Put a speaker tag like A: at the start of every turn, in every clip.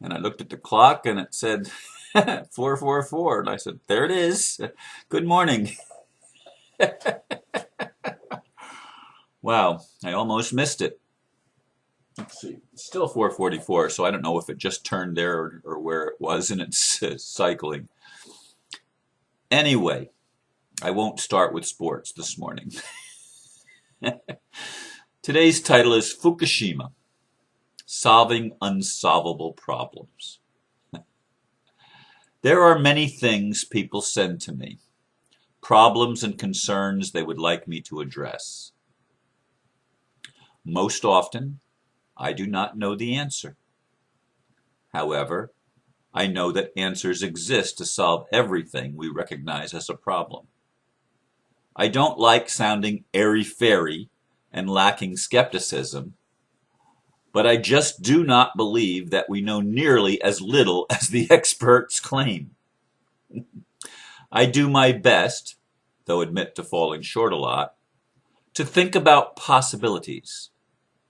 A: And I looked at the clock and it said 4:44. And I said, there it is. Good morning. Wow, I almost missed it. Let's see. It's still 4:44, so I don't know if it just turned there or where it was in its cycling. Anyway, I won't start with sports this morning. Today's title is Fukishima, Solving Unsolvable Problems. There are many things people send to me, problems and concerns they would like me to address. Most often, I do not know the answer. However, I know that answers exist to solve everything we recognize as a problem. I don't like sounding airy-fairy and lacking skepticism, but I just do not believe that we know nearly as little as the experts claim. I do my best, though admit to falling short a lot, to think about possibilities,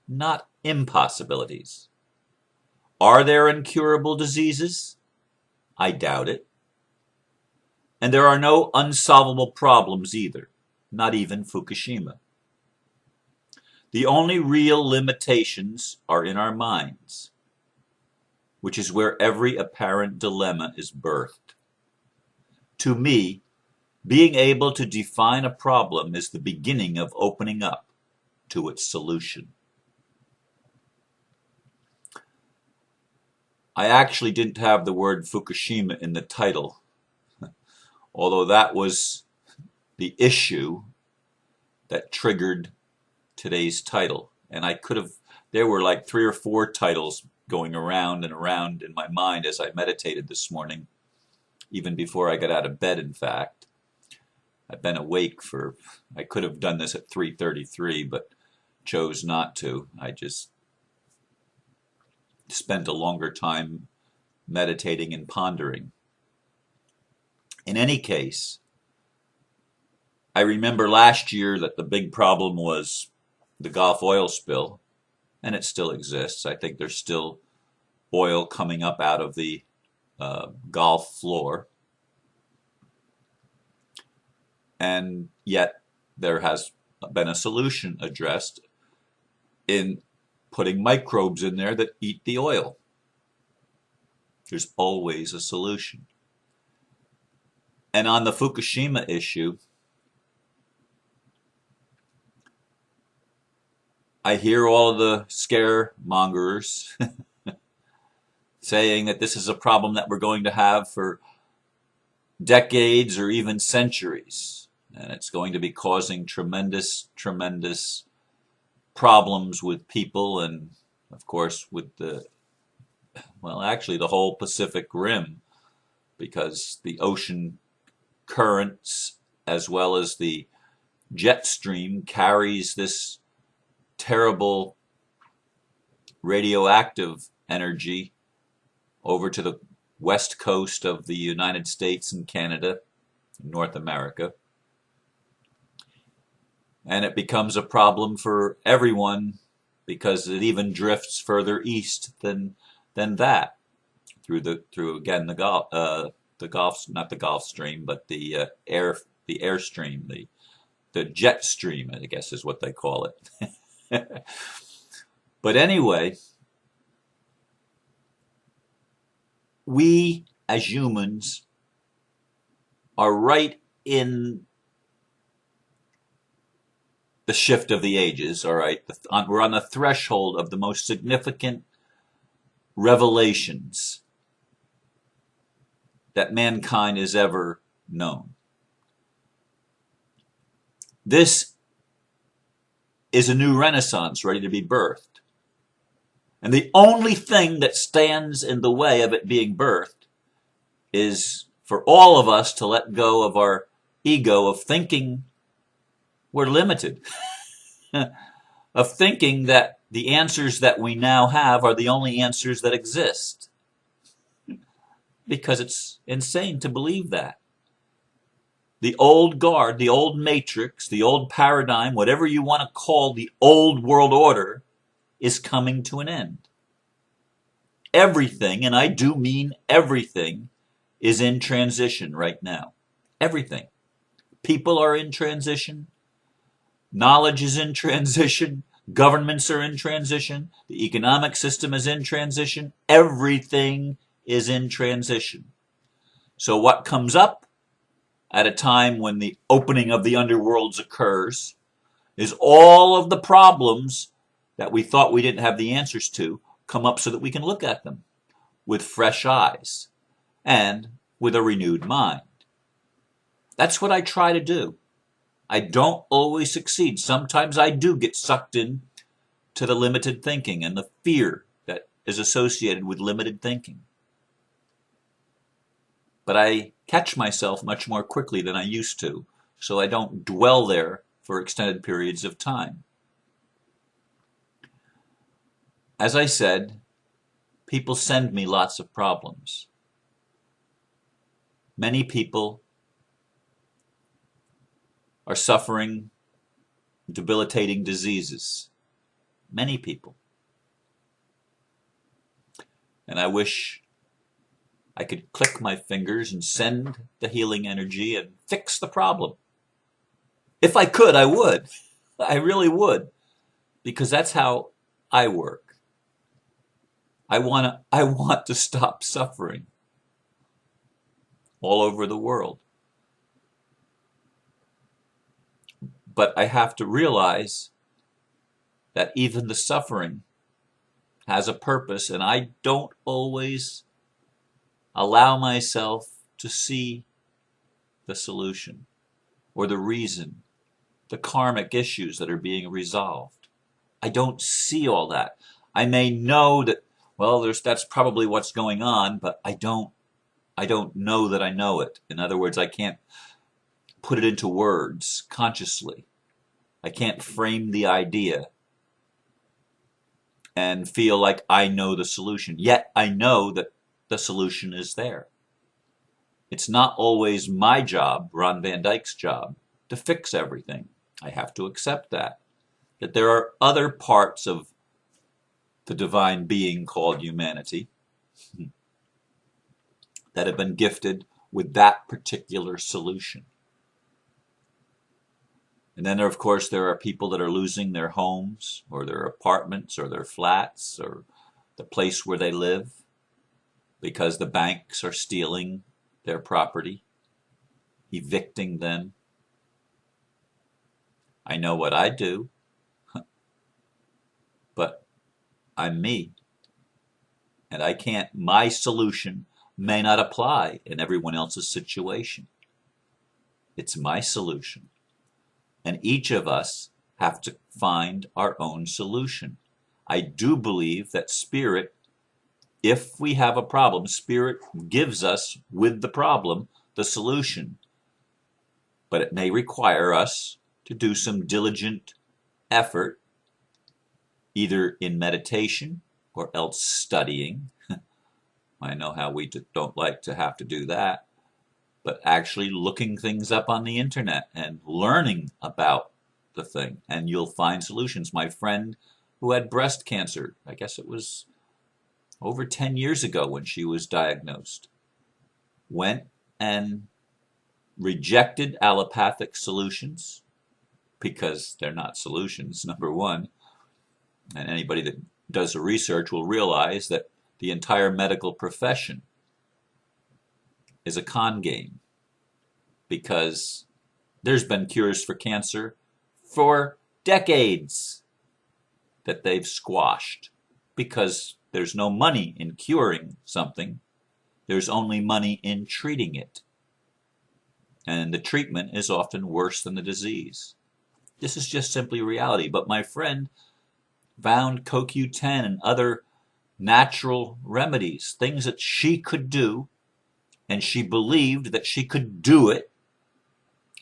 A: not impossibilities. Are there incurable diseases? I doubt it. And there are no unsolvable problems either, not even Fukushima. The only real limitations are in our minds, which is where every apparent dilemma is birthed. To me, being able to define a problem is the beginning of opening up to its solution. I actually didn't have the word Fukushima in the title, although that was the issue that triggered today's title. And there were like 3 or 4 titles going around and around in my mind as I meditated this morning, even before I got out of bed, in fact. I've been awake I could have done this at 3:33, but chose not to. I just spent a longer time meditating and pondering. In any case, I remember last year that the big problem was the Gulf oil spill, and it still exists. I think there's still oil coming up out of the Gulf floor, and yet there has been a solution addressed in putting microbes in there that eat the oil. There's always a solution. And on the Fukushima issue, I hear all of the scaremongers saying that this is a problem that we're going to have for decades or even centuries. And it's going to be causing tremendous, tremendous problems with people and, of course, with actually the whole Pacific Rim, because the ocean currents as well as the jet stream carries this terrible radioactive energy over to the west coast of the United States and Canada, North America. And it becomes a problem for everyone because it even drifts further east than that through again the Gulf, not the Gulf Stream, but the airstream, the jet stream, I guess is what they call it. But anyway, we as humans are right in the shift of the ages, all right? We're on the threshold of the most significant revelations that mankind has ever known. This is a new renaissance ready to be birthed. And the only thing that stands in the way of it being birthed is for all of us to let go of our ego of thinking we're limited, of thinking that the answers that we now have are the only answers that exist. Because it's insane to believe that. The old guard, the old matrix, the old paradigm, whatever you want to call the old world order, is coming to an end. everything, and I do mean everything, is in transition right now. Everything. People are in transition. Knowledge is in transition. Governments are in transition. The economic system is in transition. Everything is in transition. So what comes up at a time when the opening of the underworlds occurs is all of the problems that we thought we didn't have the answers to come up so that we can look at them with fresh eyes and with a renewed mind. That's what I try to do. I don't always succeed. Sometimes I do get sucked in to the limited thinking and the fear that is associated with limited thinking. But I catch myself much more quickly than I used to, so I don't dwell there for extended periods of time. As I said, people send me lots of problems. Many people are suffering debilitating diseases. Many people. And I wish I could click my fingers and send the healing energy and fix the problem. If I could, I would. I really would. Because that's how I work. I want to stop suffering all over the world. But I have to realize that even the suffering has a purpose, and I don't always allow myself to see the solution or the reason, the karmic issues that are being resolved. I don't see all that. I may know that, well, that's probably what's going on, but I don't know that I know it. In other words, I can't put it into words consciously. I can't frame the idea and feel like I know the solution. Yet I know that the solution is there. It's not always my job, Ron Van Dyke's job, to fix everything. I have to accept that there are other parts of the divine being called humanity that have been gifted with that particular solution. And then, of course, there are people that are losing their homes or their apartments or their flats or the place where they live because the banks are stealing their property, evicting them. I know what I do, but I'm me. And my solution may not apply in everyone else's situation. It's my solution. And each of us have to find our own solution. I do believe that Spirit, if we have a problem, Spirit gives us with the problem the solution. But it may require us to do some diligent effort, either in meditation or else studying. I know how we don't like to have to do that. But actually looking things up on the internet and learning about the thing, and you'll find solutions. My friend who had breast cancer, I guess it was over 10 years ago when she was diagnosed, went and rejected allopathic solutions because they're not solutions, number one. And anybody that does the research will realize that the entire medical profession is a con game, because there's been cures for cancer for decades that they've squashed because there's no money in curing something. There's only money in treating it. And the treatment is often worse than the disease. This is just simply reality. But my friend found CoQ10 and other natural remedies, things that she could do, and she believed that she could do it,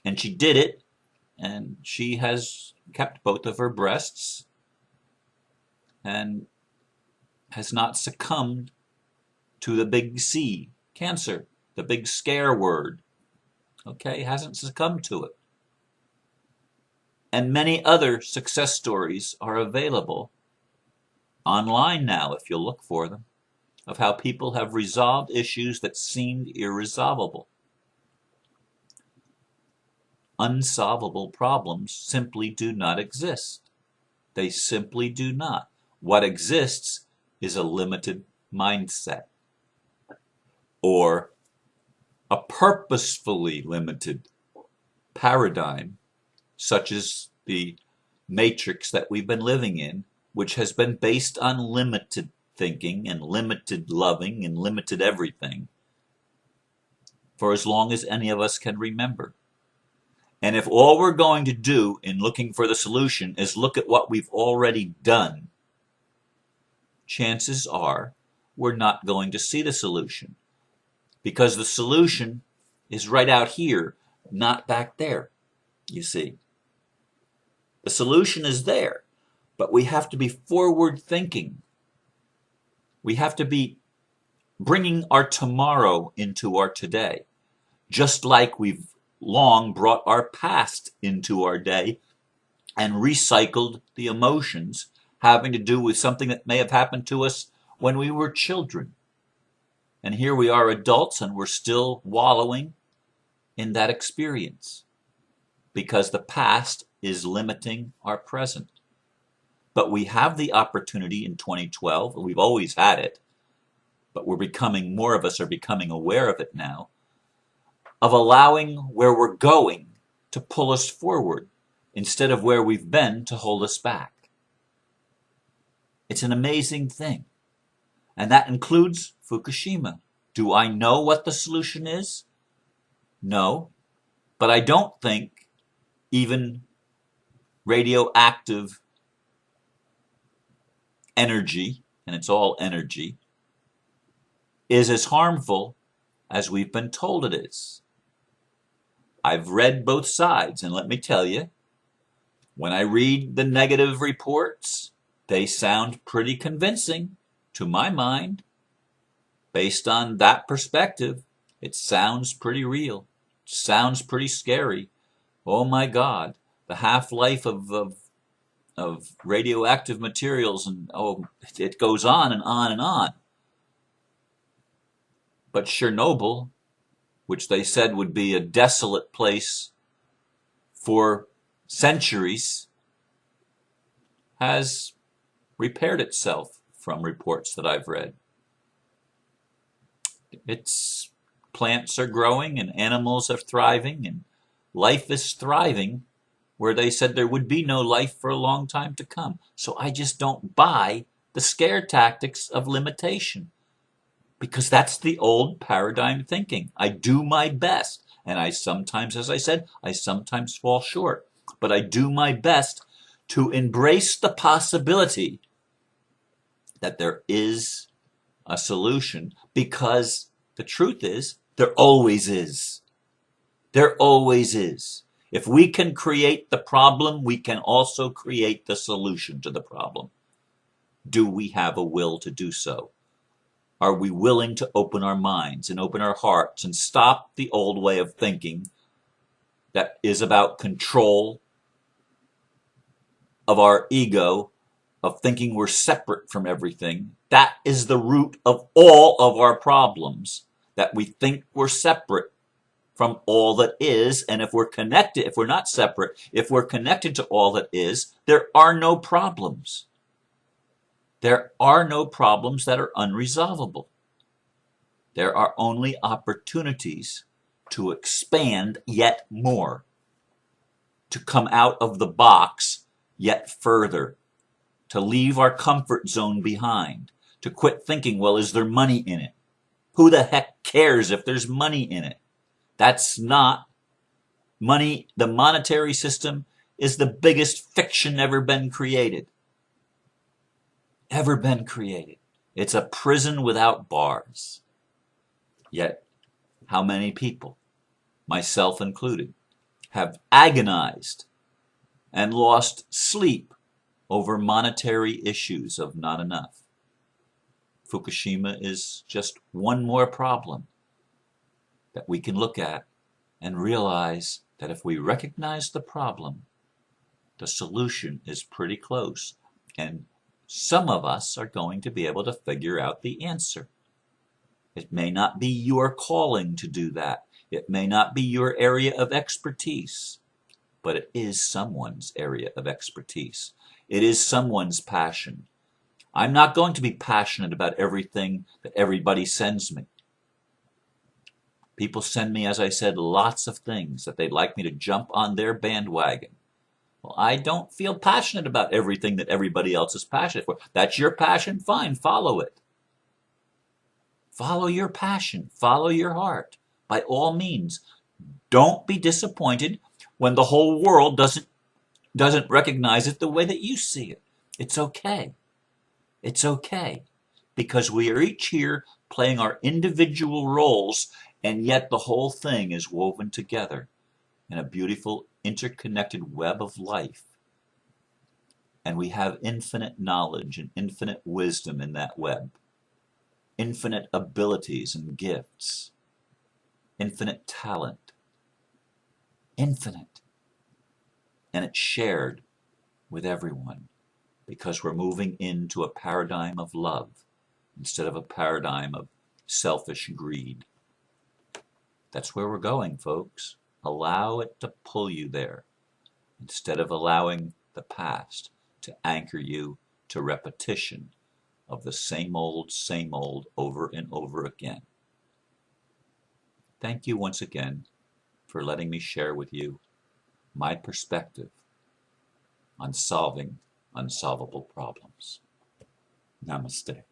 A: and she did it, and she has kept both of her breasts and has not succumbed to the big C, cancer, the big scare word. Okay, hasn't succumbed to it. And many other success stories are available online now if you'll look for them. of how people have resolved issues that seemed irresolvable. Unsolvable problems simply do not exist. They simply do not. What exists is a limited mindset, or a purposefully limited paradigm, such as the matrix that we've been living in, which has been based on limited thinking and limited loving and limited everything for as long as any of us can remember. And if all we're going to do in looking for the solution is look at what we've already done, chances are we're not going to see the solution, because the solution is right out here, not back there, you see. The solution is there, but we have to be forward thinking. We have to be bringing our tomorrow into our today, just like we've long brought our past into our day and recycled the emotions having to do with something that may have happened to us when we were children. And here we are adults and we're still wallowing in that experience because the past is limiting our present. But we have the opportunity in 2012, we've always had it, but more of us are becoming aware of it now, of allowing where we're going to pull us forward instead of where we've been to hold us back. It's an amazing thing. And that includes Fukushima. Do I know what the solution is? No. But I don't think even radioactive energy, and it's all energy, is as harmful as we've been told it is. I've read both sides, and let me tell you, when I read the negative reports, they sound pretty convincing to my mind. Based on that perspective, it sounds pretty real. It sounds pretty scary. Oh my God, the half-life of radioactive materials, and it goes on and on and on. But Chernobyl, which they said would be a desolate place for centuries, has repaired itself from reports that I've read. Its plants are growing and animals are thriving and life is thriving where they said there would be no life for a long time to come. So I just don't buy the scare tactics of limitation, because that's the old paradigm thinking. I do my best, and I sometimes, as I said, I sometimes fall short, but I do my best to embrace the possibility that there is a solution, because the truth is, there always is. There always is. If we can create the problem, we can also create the solution to the problem. Do we have a will to do so? Are we willing to open our minds and open our hearts and stop the old way of thinking that is about control of our ego, of thinking we're separate from everything? That is the root of all of our problems, that we think we're separate from all that is. And if we're connected, if we're not separate, if we're connected to all that is, there are no problems. There are no problems that are unresolvable. There are only opportunities to expand yet more, to come out of the box yet further, to leave our comfort zone behind, to quit thinking, well, is there money in it? Who the heck cares if there's money in it? That's not money. The monetary system is the biggest fiction ever been created. Ever been created. It's a prison without bars. Yet, how many people, myself included, have agonized and lost sleep over monetary issues of not enough? Fukushima is just one more problem that we can look at and realize that if we recognize the problem, the solution is pretty close. And some of us are going to be able to figure out the answer. It may not be your calling to do that. It may not be your area of expertise, but it is someone's area of expertise. It is someone's passion. I'm not going to be passionate about everything that everybody sends me. People send me, as I said, lots of things that they'd like me to jump on their bandwagon. Well, I don't feel passionate about everything that everybody else is passionate for. That's your passion? Fine, follow it. Follow your passion. Follow your heart. By all means, don't be disappointed when the whole world doesn't recognize it the way that you see it. It's okay. It's okay. Because we are each here playing our individual roles, and yet the whole thing is woven together in a beautiful interconnected web of life. And we have infinite knowledge and infinite wisdom in that web, infinite abilities and gifts, infinite talent, infinite. And it's shared with everyone because we're moving into a paradigm of love instead of a paradigm of selfish greed. That's where we're going, folks. Allow it to pull you there instead of allowing the past to anchor you to repetition of the same old over and over again. Thank you once again for letting me share with you my perspective on solving unsolvable problems. Namaste.